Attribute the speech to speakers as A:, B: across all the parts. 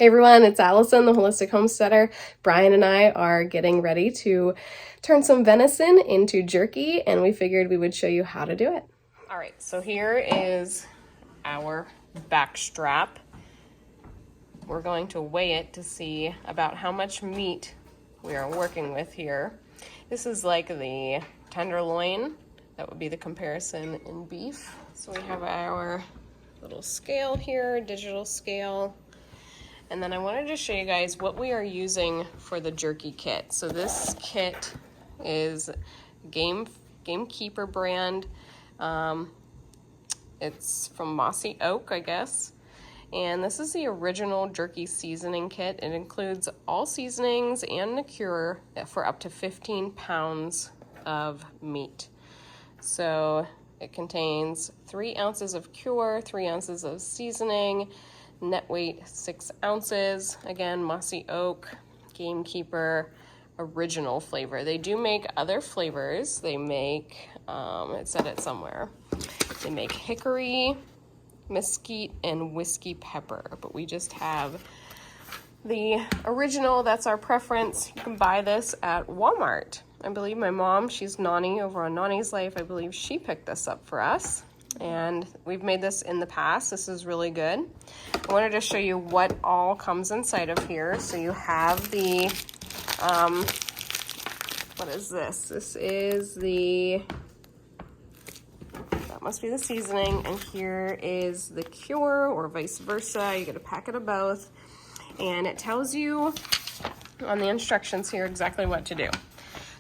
A: Hey everyone, it's Allison, the Holistic Homesteader. Brian and I are getting ready to turn some venison into jerky, and we figured we would show you how to do it. All right, so here is our back strap. We're going to weigh it to see about how much meat we are working with here. This is like the tenderloin. That would be the comparison in beef. So we have our little scale here, digital scale. And then I wanted to show you guys what we are using for the jerky kit. So this kit is Gamekeeper brand. It's from Mossy Oak, I guess. And this is the original jerky seasoning kit. It includes all seasonings and a cure for up to 15 pounds of meat. So it contains 3 ounces of cure, 3 ounces of seasoning, net weight 6 ounces. Again, Mossy Oak, Gamekeeper, original flavor. They do make other flavors. They make, it said it somewhere, they make hickory, mesquite, and whiskey pepper, but we just have the original. That's our preference. You can buy this at Walmart. I believe my mom, she's Nani over on Nani's Life. I believe she picked this up for us. And we've made this in the past. This is really good. I wanted to show you what all comes inside of here. So you have the, what is this? This is the, that must be the seasoning. And here is the cure, or vice versa. You get a packet of both. And it tells you on the instructions here exactly what to do.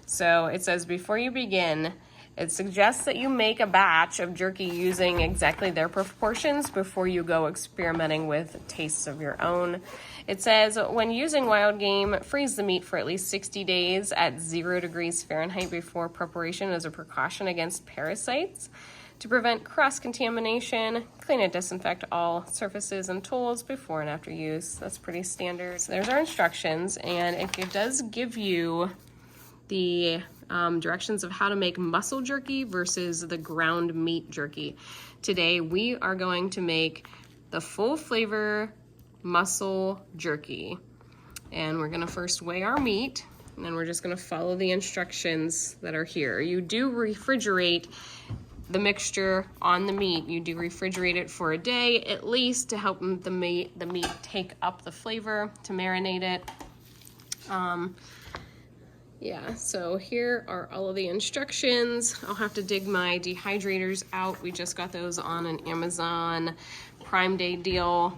A: So it says, before you begin, it suggests that you make a batch of jerky using exactly their proportions before you go experimenting with tastes of your own. It says, when using wild game, freeze the meat for at least 60 days at 0 degrees Fahrenheit before preparation as a precaution against parasites. To prevent cross-contamination, clean and disinfect all surfaces and tools before and after use. That's pretty standard. So there's our instructions, and it does give you the directions of how to make muscle jerky versus the ground meat jerky. Today we are going to make the full flavor muscle jerky, and we're going to first weigh our meat, and then we're just going to follow the instructions that are here. You do refrigerate the mixture on the meat. You do refrigerate it for a day at least to help the meat take up the flavor, to marinate it. Yeah, so here are all of the instructions. I'll have to dig my dehydrators out. We just got those on an Amazon Prime Day deal.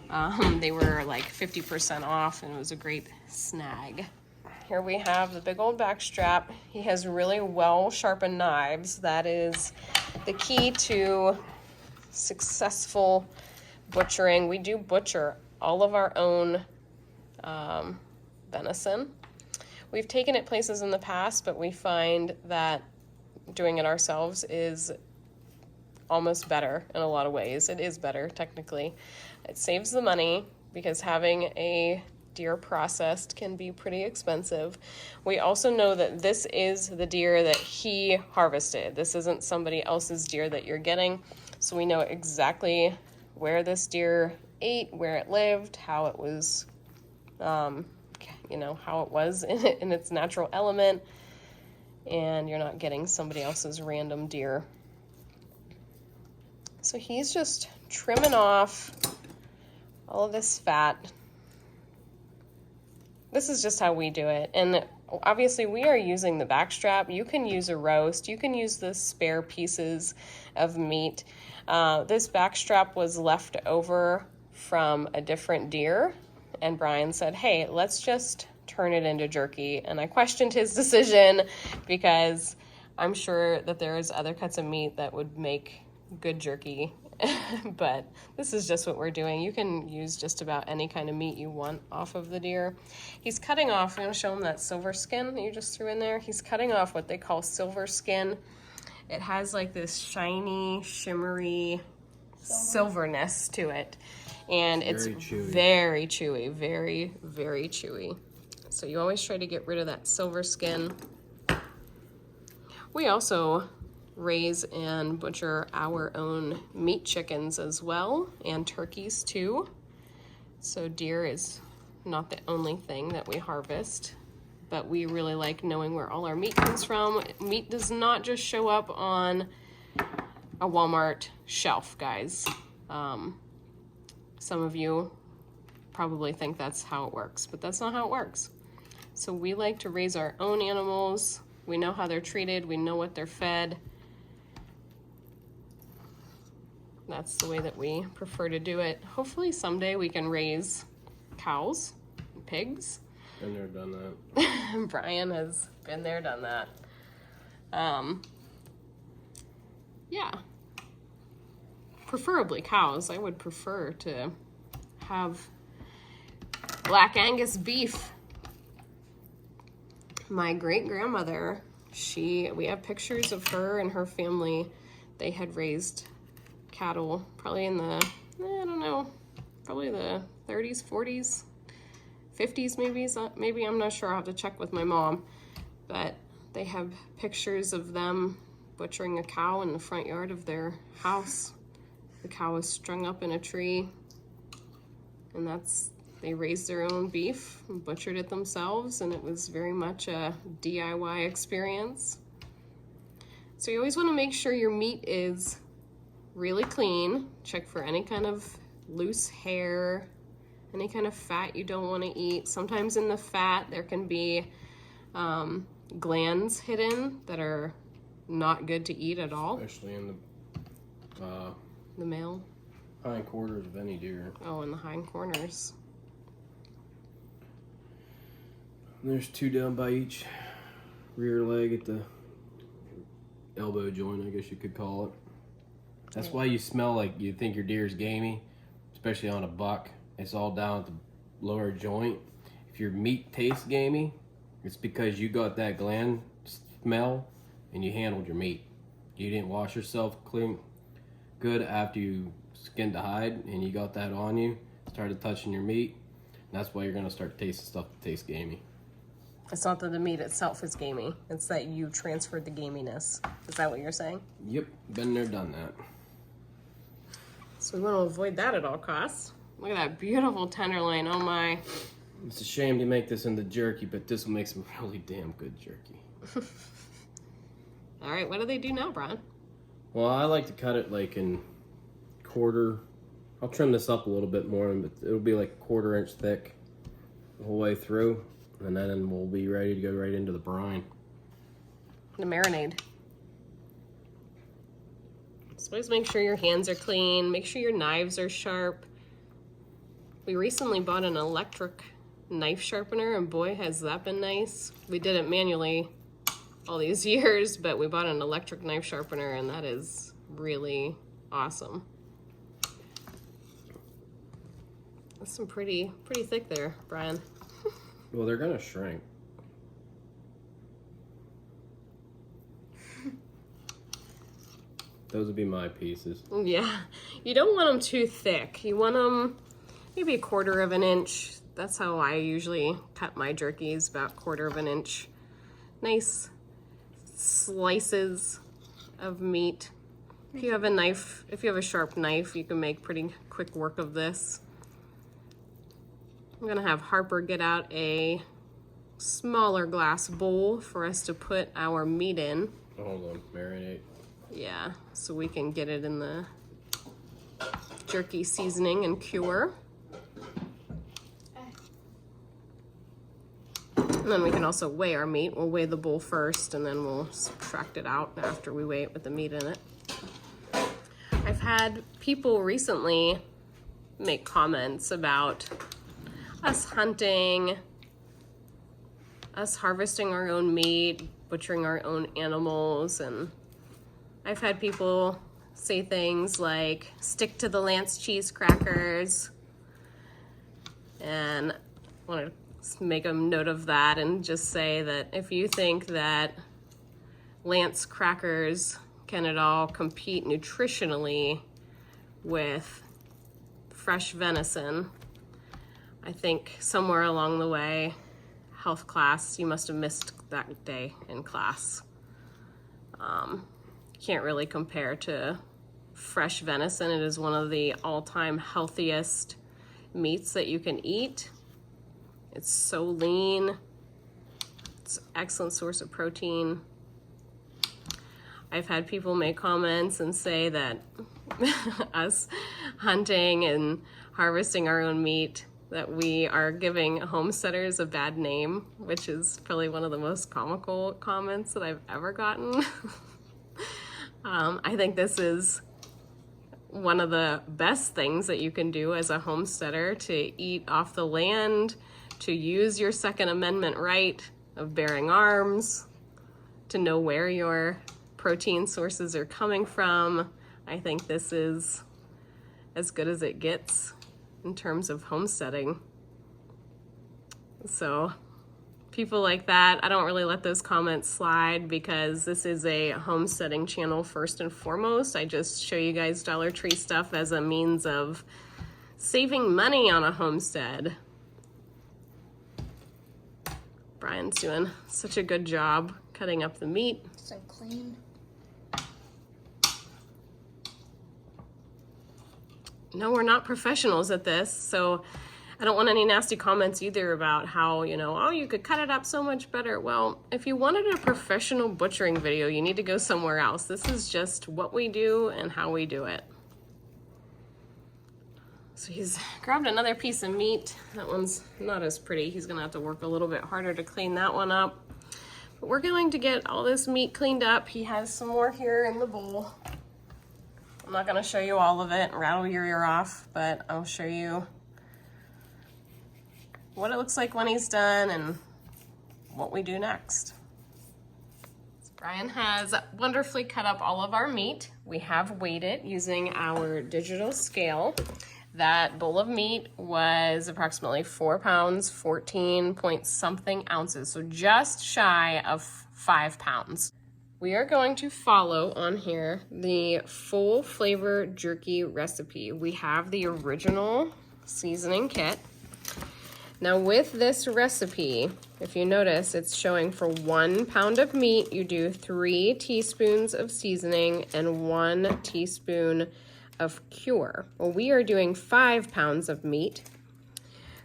A: They were like 50% off, and it was a great snag. Here we have the big old back strap. He has really well sharpened knives. That is the key to successful butchering. We do butcher all of our own venison. We've taken it places in the past, but we find that doing it ourselves is almost better in a lot of ways. It is better, technically. It saves the money because having a deer processed can be pretty expensive. We also know that this is the deer that he harvested. This isn't somebody else's deer that you're getting. So we know exactly where this deer ate, where it lived, how it was, how it was in its natural element, and you're not getting somebody else's random deer. So he's just trimming off all of this fat. This is just how we do it, and obviously we are using the back strap. You can use a roast, you can use the spare pieces of meat. This back strap was left over from a different deer, and Brian said, hey, let's just turn it into jerky. And I questioned his decision because I'm sure that there's other cuts of meat that would make good jerky, but this is just what we're doing. You can use just about any kind of meat you want off of the deer. He's cutting off, I'm going to show him that silver skin that you just threw in there. He's cutting off what they call silver skin. It has like this shiny, shimmery silverness to it. And it's very chewy, very, very chewy. So you always try to get rid of that silver skin. We also raise and butcher our own meat chickens as well, and turkeys too. So deer is not the only thing that we harvest, but we really like knowing where all our meat comes from. Meat does not just show up on a Walmart shelf, guys. Some of you probably think that's how it works, but that's not how it works. So we like to raise our own animals. We know how they're treated. We know what they're fed. That's the way that we prefer to do it. Hopefully someday we can raise cows and pigs.
B: Been there, done that.
A: Brian has been there, done that. Yeah. Preferably cows. I would prefer to have Black Angus beef. My great-grandmother, we have pictures of her and her family. They had raised cattle probably in the, I don't know, probably the 30s, 40s, 50s maybe, I'm not sure. I'll have to check with my mom. But they have pictures of them butchering a cow in the front yard of their house. The cow was strung up in a tree, and they raised their own beef and butchered it themselves, and it was very much a DIY experience. So you always want to make sure your meat is really clean. Check for any kind of loose hair, any kind of fat you don't want to eat. Sometimes in the fat there can be glands hidden that are not good to eat at all.
B: Especially in
A: the male
B: hindquarters of any deer.
A: Oh, in the hind corners.
B: There's 2 down by each rear leg at the elbow joint, I guess you could call it. That's why you smell like you think your deer's gamey, especially on a buck. It's all down at the lower joint. If your meat tastes gamey, it's because you got that gland smell and you handled your meat. You didn't wash yourself clean good after you skinned the hide, and you got that on you, started touching your meat, and that's why you're gonna start tasting stuff that tastes gamey.
A: It's not that the meat itself is gamey, it's that you transferred the gaminess. Is that what you're saying?
B: Yep, been there, done that.
A: So we want to avoid that at all costs. Look at that beautiful tenderloin, oh my.
B: It's a shame to make this into jerky, but this will make some really damn good jerky.
A: All right, what do they do now, Brian?
B: Well, I like to cut it like in quarter. I'll trim this up a little bit more, but it'll be like a 1/4 inch thick the whole way through, and then we'll be ready to go right into the brine.
A: The marinade. So always make sure your hands are clean, make sure your knives are sharp. We recently bought an electric knife sharpener, and boy has that been nice. We did it manually all these years, but we bought an electric knife sharpener, and that is really awesome. That's some pretty thick there, Brian.
B: Well, they're gonna shrink. Those would be my pieces.
A: Yeah, you don't want them too thick. You want them maybe 1/4 inch. That's how I usually cut my jerkies, about 1/4 inch. Nice slices of meat. If you have a knife, if you have a sharp knife, you can make pretty quick work of this. I'm gonna have Harper get out a smaller glass bowl for us to put our meat in.
B: Hold on, marinate.
A: Yeah, so we can get it in the jerky seasoning and cure. And then we can also weigh our meat. We'll weigh the bowl first, and then we'll subtract it out after we weigh it with the meat in it. I've had people recently make comments about us hunting, us harvesting our own meat, butchering our own animals, and I've had people say things like, stick to the Lance cheese crackers, and I want to make a note of that and just say that if you think that Lance crackers can at all compete nutritionally with fresh venison, I think somewhere along the way, health class, you must have missed that day in class. Can't really compare to fresh venison. It is one of the all-time healthiest meats that you can eat. It's so lean. It's an excellent source of protein. I've had people make comments and say that us hunting and harvesting our own meat, that we are giving homesteaders a bad name, which is probably one of the most comical comments that I've ever gotten. I think this is one of the best things that you can do as a homesteader, to eat off the land, to use your Second Amendment right of bearing arms, to know where your protein sources are coming from. I think this is as good as it gets in terms of homesteading. So people like that, I don't really let those comments slide, because this is a homesteading channel first and foremost. I just show you guys Dollar Tree stuff as a means of saving money on a homestead. Brian's doing such a good job cutting up the meat.
C: So clean.
A: No, we're not professionals at this, so I don't want any nasty comments either about how, you know, oh, you could cut it up so much better. Well, if you wanted a professional butchering video, you need to go somewhere else. This is just what we do and how we do it. So he's grabbed another piece of meat. That one's not as pretty. He's gonna have to work a little bit harder to clean that one up. But we're going to get all this meat cleaned up. He has some more here in the bowl. I'm not gonna show you all of it, rattle your ear off, but I'll show you what it looks like when he's done and what we do next. So Brian has wonderfully cut up all of our meat. We have weighed it using our digital scale. That bowl of meat was approximately 4 pounds, 14 point something ounces, so just shy of 5 pounds. We are going to follow on here the full flavor jerky recipe. We have the original seasoning kit. Now with this recipe, if you notice, it's showing for 1 pound of meat, you do 3 teaspoons of seasoning and 1 teaspoon of cure. Well, we are doing 5 pounds of meat.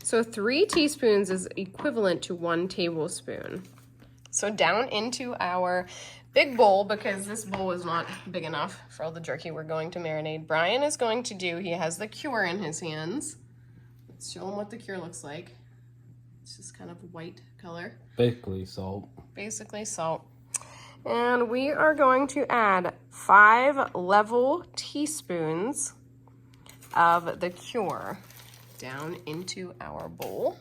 A: So 3 teaspoons is equivalent to 1 tablespoon. So down into our big bowl, because this bowl is not big enough for all the jerky we're going to marinate, Brian is going to do, he has the cure in his hands. Let's show him what the cure looks like. It's just kind of white color.
B: Basically salt.
A: Basically salt. And we are going to add 5 level teaspoons of the cure down into our bowl.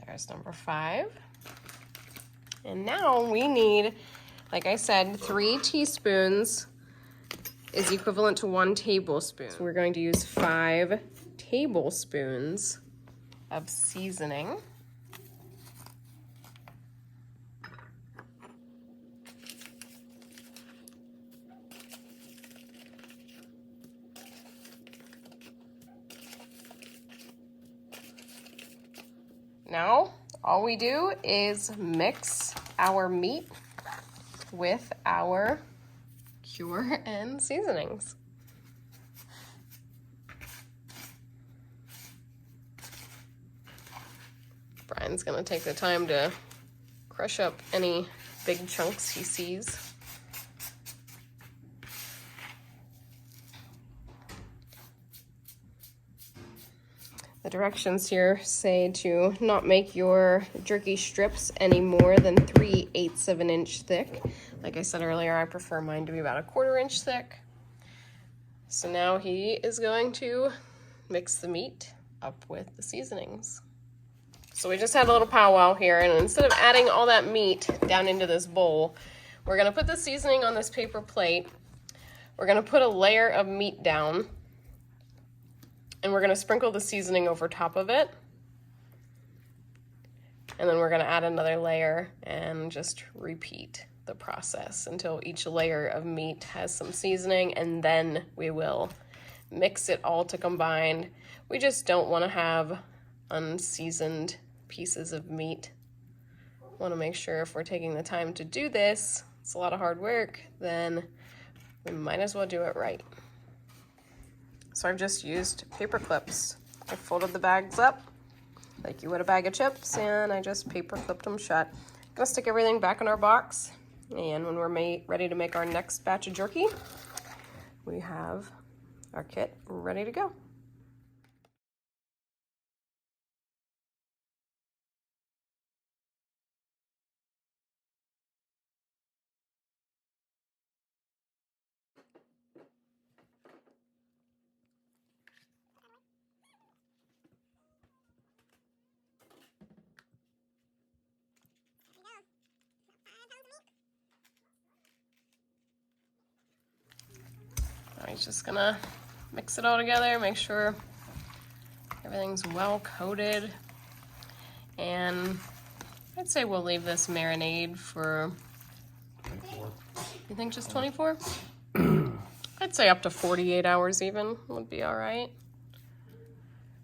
A: There's number 5. And now we need, like I said, 3 teaspoons is equivalent to 1 tablespoon. So we're going to use 5 tablespoons of seasoning. Now, all we do is mix our meat with our cure and seasonings. Brian's gonna take the time to crush up any big chunks he sees. The directions here say to not make your jerky strips any more than 3/8 of an inch thick. Like I said earlier, I prefer mine to be about 1/4 inch thick. So now he is going to mix the meat up with the seasonings. So we just had a little powwow here, and instead of adding all that meat down into this bowl, we're gonna put the seasoning on this paper plate. We're gonna put a layer of meat down, and we're gonna sprinkle the seasoning over top of it. And then we're gonna add another layer and just repeat the process until each layer of meat has some seasoning, and then we will mix it all to combine. We just don't want to have unseasoned pieces of meat. Want to make sure if we're taking the time to do this, it's a lot of hard work, then we might as well do it right. So I've just used paper clips. I folded the bags up like you would a bag of chips, and I just paper clipped them shut. I'm gonna stick everything back in our box, and when we're ready to make our next batch of jerky, we have our kit ready to go. I'm just gonna mix it all together, make sure everything's well coated, and I'd say we'll leave this marinade for,
B: 24.
A: you think just 24? I'd say up to 48 hours even would be all right.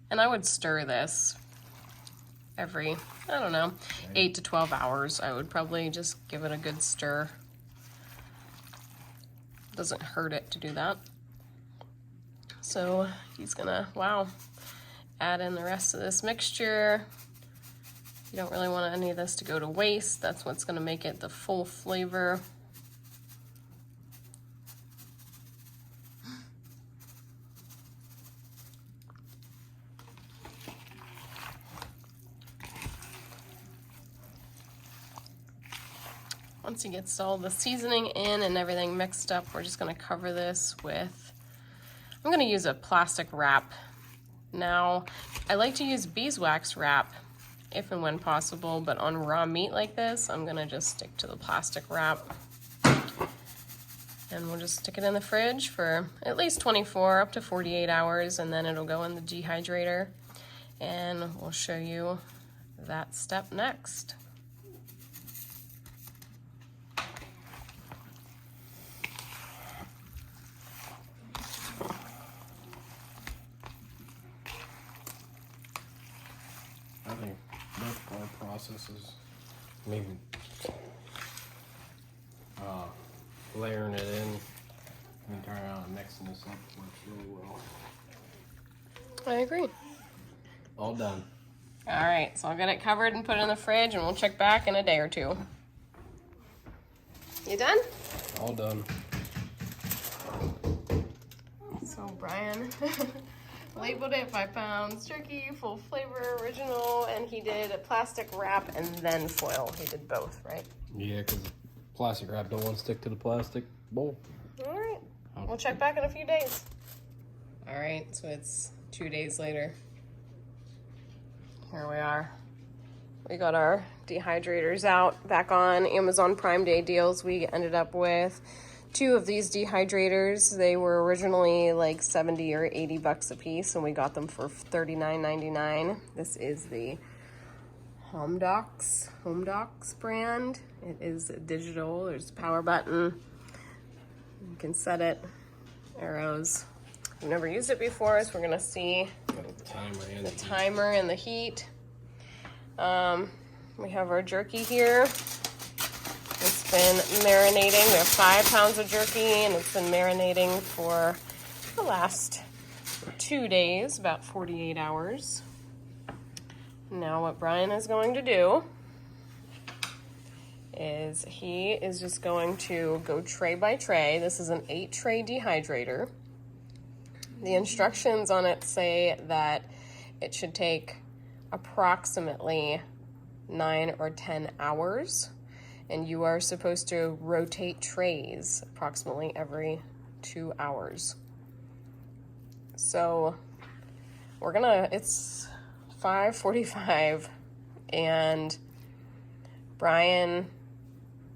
A: And I would stir this every, I don't know, 8 to 12 hours. I would probably just give it a good stir. Doesn't hurt it to do that. So he's gonna, wow, add in the rest of this mixture. You don't really want any of this to go to waste. That's what's gonna make it the full flavor. Once he gets all the seasoning in and everything mixed up, we're just gonna cover this with, I'm gonna use a plastic wrap. Now, I like to use beeswax wrap if and when possible, but on raw meat like this, I'm gonna just stick to the plastic wrap. And we'll just stick it in the fridge for at least 24 up to 48 hours, and then it'll go in the dehydrator. And we'll show you that step next.
B: I think both of our processes, maybe layering it in and turning around and mixing this up works really well.
A: I agree.
B: All done.
A: All right, so I'll get it covered and put it in the fridge, and we'll check back in a day or two. You done?
B: All done.
A: So Brian labeled it 5 pounds jerky, full flavor, original, and he did a plastic wrap and then foil. He did both, right?
B: Yeah, because plastic wrap don't want to stick to the plastic bowl.
A: All right, we'll check back in a few days. All right, so it's 2 days later. Here we are. We got our dehydrators out, back on Amazon Prime Day deals. We ended up with 2 of these dehydrators. They were originally like 70 or 80 bucks a piece, and we got them for $39.99. This is the Homedox brand. It is digital. There's a power button. You can set it. Arrows. I've never used it before, so we're gonna see the timer and the heat. We have our jerky here. It's been marinating. We have 5 pounds of jerky, and it's been marinating for the last 2 days, about 48 hours. Now what Brian is going to do is he is just going to go tray by tray. This is an 8-tray dehydrator. The instructions on it say that it should take approximately 9 or 10 hours, and you are supposed to rotate trays approximately every 2 hours. So it's 5:45, and Brian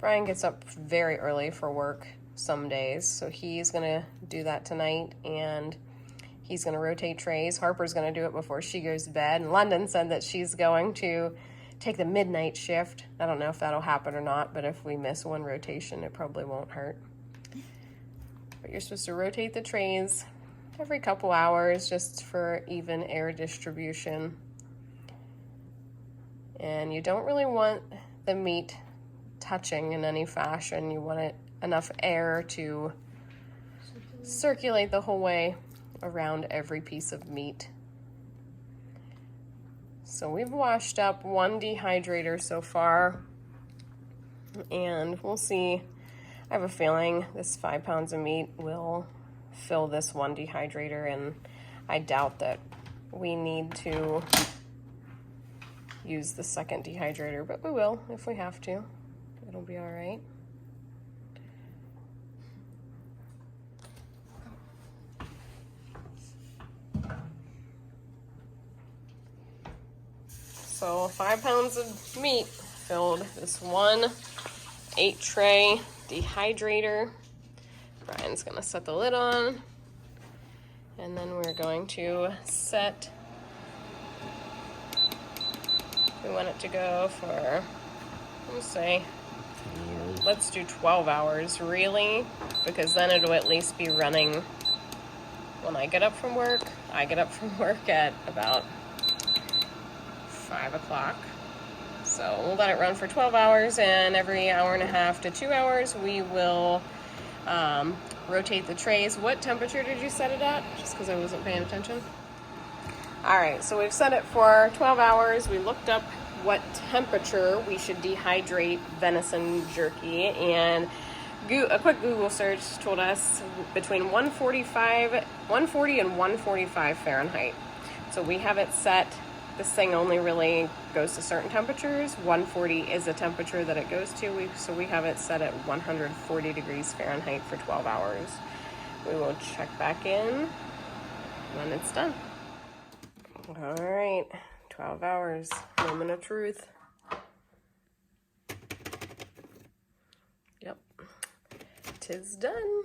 A: gets up very early for work some days, so he's gonna do that tonight, and he's gonna rotate trays. Harper's gonna do it before she goes to bed, and London said that she's going to take the midnight shift. I don't know if that'll happen or not, but if we miss one rotation, it probably won't hurt. But you're supposed to rotate the trays every couple hours just for even air distribution. And you don't really want the meat touching in any fashion. You want enough air to circulate the whole way around every piece of meat. So we've washed up 1 dehydrator so far, and we'll see. I have a feeling this 5 pounds of meat will fill this 1 dehydrator, and I doubt that we need to use the second dehydrator, but we will if we have to. It'll be all right. So 5 pounds of meat filled this 1 8-tray dehydrator. Brian's gonna set the lid on, and then we're going to set, we want it to go for, let's do 12 hours really, because then it'll at least be running when I get up from work. I get up from work at about 5 o'clock. So we'll let it run for 12 hours, and every hour and a half to 2 hours we will rotate the trays. What temperature did you set it at? Just because I wasn't paying attention. All right, so we've set it for 12 hours. We looked up what temperature we should dehydrate venison jerky, and a quick Google search told us between 140 and 145 Fahrenheit. So we have it set. This thing only really goes to certain temperatures. 140 is a temperature that it goes to, so we have it set at 140 degrees Fahrenheit for 12 hours. We will check back in when it's done. All right, 12 hours, moment of truth. Yep, 'tis done.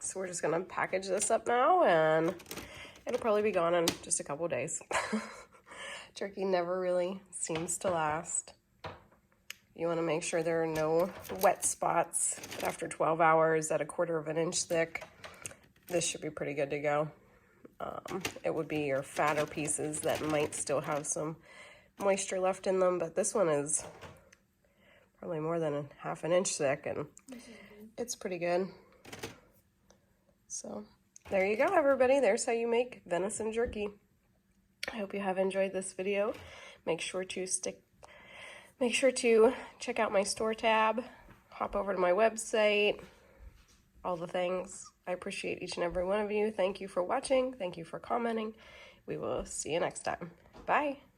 A: So we're just gonna package this up now, and it'll probably be gone in just a couple days. Jerky never really seems to last. You want to make sure there are no wet spots. After 12 hours at 1/4 of an inch thick, this should be pretty good to go. It would be your fatter pieces that might still have some moisture left in them, but this one is probably more than 1/2 an inch thick, and it's pretty good. So there you go, everybody. There's how you make venison jerky. I hope you have enjoyed this video. Make sure to check out my store tab, hop over to my website, all the things. I appreciate each and every one of you. Thank you for watching. Thank you for commenting. We will see you next time. Bye.